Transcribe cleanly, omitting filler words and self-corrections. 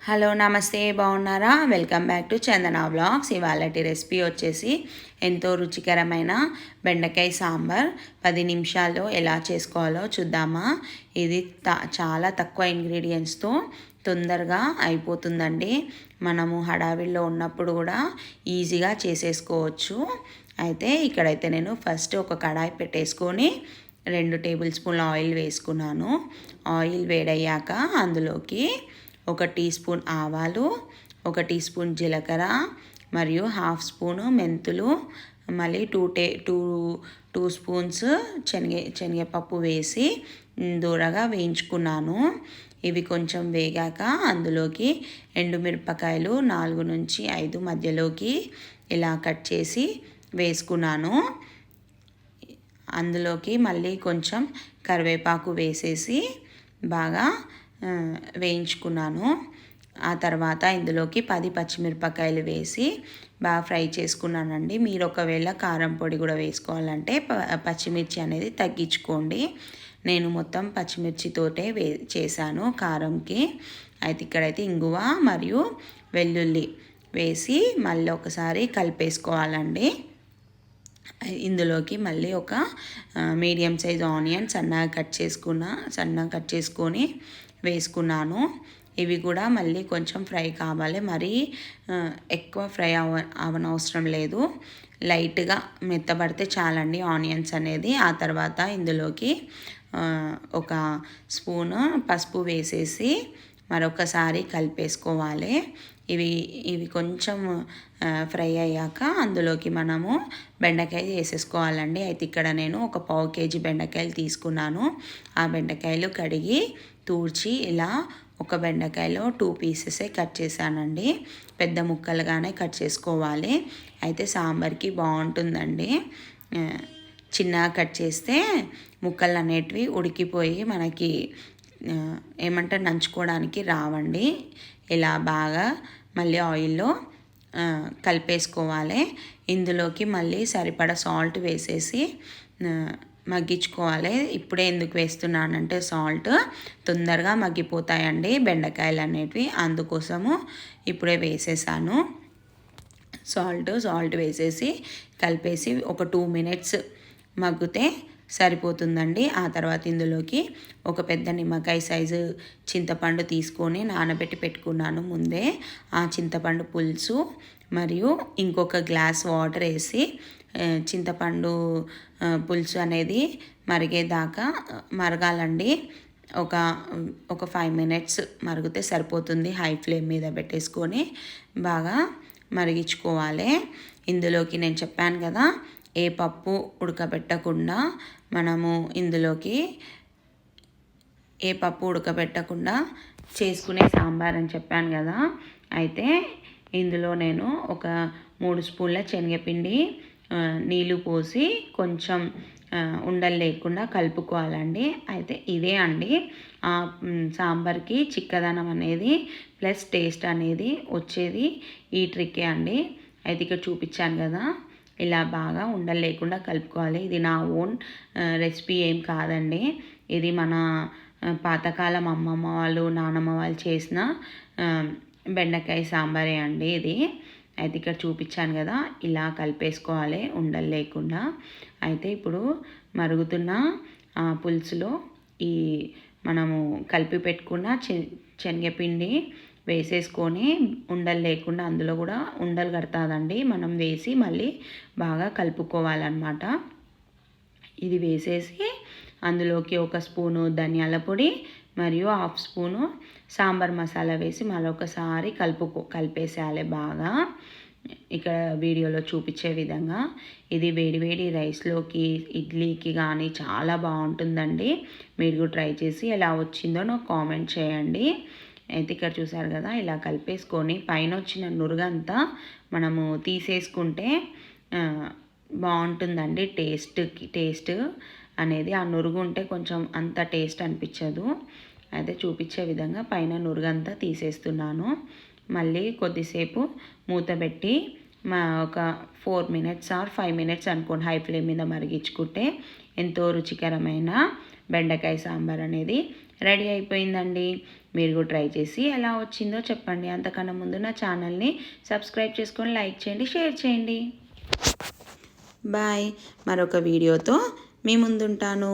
Hello నమస్తే, బాగున్నారా? Welcome back to Chandana vlogs. ఇవాళటి రెసిపీ వచ్చేసి ఎంతో రుచికరమైన బెండకాయ సాంబార్ 10 నిమిషాల్లో ఎలా చేసుకోవాలో చూద్దామా. ఇది చాలా తక్కువ ఇంగ్రీడియంట్స్తో తొందరగా అయిపోతుందండి. మనము హడావిడిలో ఉన్నప్పుడు కూడా ఈజీగా చేసేసుకోవచ్చు. అయితే ఇక్కడైతే నేను ఫస్ట్ ఒక కడాయి పెట్టేసుకొని 2 టేబుల్ స్పూన్ల ఆయిల్ వేసుకున్నాను. ఆయిల్ వేడయ్యాక అందులోకి 1 టీ స్పూన్ ఆవాలు, 1 టీ స్పూన్ జీలకర్ర మరియు 1/2 స్పూను మెంతులు, మళ్ళీ 2 స్పూన్స్ శనగపప్పు వేసి దూరగా వేయించుకున్నాను. ఇవి కొంచెం వేగాక అందులోకి ఎండుమిరపకాయలు 4 నుంచి 5 మధ్యలోకి ఇలా కట్ చేసి వేసుకున్నాను. అందులోకి మళ్ళీ కొంచెం కరివేపాకు వేసేసి బాగా వేయించుకున్నాను. ఆ తర్వాత ఇందులోకి 10 పచ్చిమిరపకాయలు వేసి బాగా ఫ్రై చేసుకున్నానండి. మీరు ఒకవేళ కారం పొడి కూడా వేసుకోవాలంటే పచ్చిమిర్చి అనేది తగ్గించుకోండి. నేను మొత్తం పచ్చిమిర్చితోటే చేశాను కారంకి. అయితే ఇక్కడైతే ఇంగువ మరియు వెల్లుల్లి వేసి మళ్ళీ ఒకసారి కలిపేసుకోవాలండి. ఇందులోకి మళ్ళీ ఒక మీడియం సైజ్ ఆనియన్ సన్నగా కట్ చేసుకొని వేసుకున్నాను. ఇవి కూడా మళ్ళీ కొంచెం ఫ్రై కావాలి, మరీ ఎక్కువ ఫ్రై అవనవసరం లేదు. లైట్గా మెత్తబడితే చాలండి ఆనియన్స్ అనేది. ఆ తర్వాత ఇందులోకి 1 స్పూను పసుపు వేసేసి మరొకసారి కలిపేసుకోవాలి. ఇవి కొంచెం ఫ్రై అయ్యాక అందులోకి మనము బెండకాయ వేసేసుకోవాలండి. అయితే ఇక్కడ నేను 1 పావు కేజీ బెండకాయలు తీసుకున్నాను. ఆ బెండకాయలు కడిగి తూర్చి ఇలా ఒక బెండకాయలో 2 పీసెసే కట్ చేశానండి. పెద్ద ముక్కలుగానే కట్ చేసుకోవాలి. అయితే సాంబార్కి బాగుంటుందండి. చిన్నగా కట్ చేస్తే ముక్కలు అనేటివి ఉడికిపోయి మనకి ఏమంటారు నంచుకోవడానికి రావండి. ఇలా బాగా మళ్ళీ ఆయిల్లో కలిపేసుకోవాలి. ఇందులోకి మళ్ళీ సరిపడా సాల్ట్ వేసేసి మగ్గించుకోవాలి. ఇప్పుడే ఎందుకు వేస్తున్నానంటే సాల్ట్ తొందరగా మగ్గిపోతాయండి బెండకాయలు అనేటివి, అందుకోసము ఇప్పుడే వేసేసాను. సాల్ట్ వేసేసి కలిపేసి ఒక 2 మినిట్స్ మగ్గితే సరిపోతుందండి. ఆ తర్వాత ఇందులోకి ఒక పెద్ద నిమ్మకాయ సైజు చింతపండు తీసుకొని నానబెట్టి పెట్టుకున్నాను ముందే. ఆ చింతపండు పులుసు మరియు ఇంకొక గ్లాస్ వాటర్ వేసి చింతపండు పులుసు అనేది మరిగేదాకా మరగాలండి. ఒక 5 మినిట్స్ మరిగితే సరిపోతుంది. హై ఫ్లేమ్ మీద పెట్టేసుకొని బాగా మరిగించుకోవాలి. ఇందులోకి నేను చెప్పాను కదా, ఏ పప్పు ఉడకబెట్టకుండా మనము ఇందులోకి చేసుకునే సాంబార్ అని చెప్పాను కదా. అయితే ఇందులో నేను ఒక 3 స్పూన్ల శనగపిండి నీళ్ళు పోసి కొంచెం ఉండలు లేకుండా కలుపుకోవాలండి. అయితే ఇదే అండి సాంబార్కి చిక్కదనం అనేది ప్లస్ టేస్ట్ అనేది వచ్చేది ఈ ట్రిక్కే అండి. అయితే ఇక్కడ చూపించాను కదా, ఇలా బాగా ఉండలు లేకుండా కలుపుకోవాలి. ఇది నా ఓన్ రెసిపీ ఏం కాదండి. ఇది మన పాతకాలం అమ్మమ్మ వాళ్ళు నానమ్మ వాళ్ళు చేసిన బెండకాయ సాంబారే అండి ఇది. అయితే ఇక్కడ చూపించాను కదా, ఇలా కలిపేసుకోవాలి ఉండలు లేకుండా. అయితే ఇప్పుడు మరుగుతున్న పులుసులో ఈ మనము కలిపి పెట్టుకున్న శనగపిండి వేసేసుకొని ఉండలు లేకుండా, అందులో కూడా ఉండలు కడతాదండి, మనం వేసి మళ్ళీ బాగా కలుపుకోవాలన్నమాట. ఇది వేసేసి అందులోకి 1 స్పూను ధనియాల పొడి మరియు 1/2 స్పూను సాంబార్ మసాలా వేసి మరొకసారి కలిపేసేయాలి బాగా. ఇక్కడ వీడియోలో చూపించే విధంగా. ఇది వేడివేడి రైస్లోకి ఇడ్లీకి కానీ చాలా బాగుంటుందండి. మీరు కూడా ట్రై చేసి ఎలా వచ్చిందో నాకు కామెంట్ చేయండి. అయితే ఇక్కడ చూసారు కదా, ఇలా కలిపేసుకొని పైన వచ్చిన నురుగంతా మనము తీసేసుకుంటే బాగుంటుందండి. టేస్ట్ అనేది ఆ నురుగు ఉంటే కొంచెం అంత టేస్ట్ అనిపించదు. అయితే చూపించే విధంగా పైన నురుగంతా తీసేస్తున్నాను. మళ్ళీ కొద్దిసేపు మూత పెట్టి ఒక 4 మినిట్స్ ఆర్ 5 మినిట్స్ అనుకోండి హై ఫ్లేమ్ మీద మరిగించుకుంటే ఎంతో రుచికరమైన బెండకాయ సాంబార్ అనేది రెడీ అయిపోయిందండి. మీరు కూడా ట్రై చేసి ఎలా వచ్చిందో చెప్పండి. అంతకన్నా ముందు నా ఛానల్ని సబ్స్క్రైబ్ చేసుకొని లైక్ చేయండి, షేర్ చేయండి. బాయ్. మరొక వీడియోతో మీ ముందుంటాను.